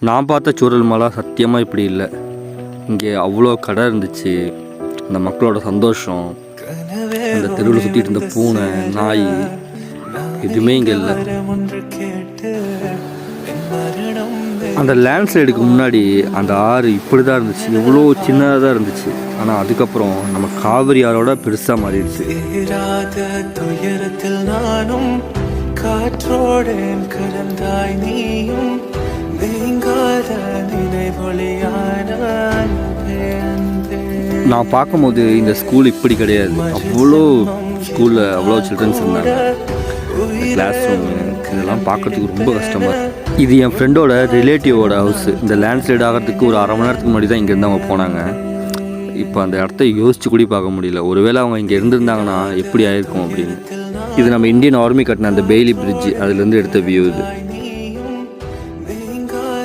நான் பார்த்த சூரல் மலை சத்தியமாக இப்படி இல்லை. இங்கே அவ்வளோ கடை இருந்துச்சு. அந்த மக்களோட சந்தோஷம், அந்த தெருவில் சுற்றிட்டு இருந்த பூனை, நாய், எதுவுமே இங்கே இல்லை. அந்த லேண்ட்ஸ்லைடுக்கு முன்னாடி அந்த ஆறு இப்படி தான் இருந்துச்சு, எவ்வளோ சின்னதாக தான் இருந்துச்சு. ஆனால் அதுக்கப்புறம் நம்ம காவிரி ஆறோட பெருசாக மாறிடுச்சு. நானும் காற்றோடு கடந்தாய் நீயும் நான் பார்க்கும்போது இந்த ஸ்கூல் இப்படி கிடையாது. அவ்வளோ ஸ்கூலில் அவ்வளோ சில்ட்ரன்ஸ் இருந்தாங்க. கிளாஸ் ரூமு இதெல்லாம் பார்க்குறதுக்கு ரொம்ப கஷ்டமாக இருக்குது. இது என் ஃப்ரெண்டோட ரிலேட்டிவோட ஹவுஸு. இந்த லேண்ட்ஸ்லைட் ஆகிறதுக்கு ஒரு 1/2 மணி நேரத்துக்கு முன்னாடி தான் இங்கேருந்து அவங்க போனாங்க. இப்போ அந்த இடத்த யோசிச்சு கூட பார்க்க முடியல. ஒருவேளை அவங்க இங்கே இருந்திருந்தாங்கன்னா எப்படி ஆயிருக்கும் அப்படின்னு. இது நம்ம இந்தியன் ஆர்மி கட்டின அந்த பெய்லி பிரிட்ஜ், அதுலேருந்து எடுத்த வியூ இது.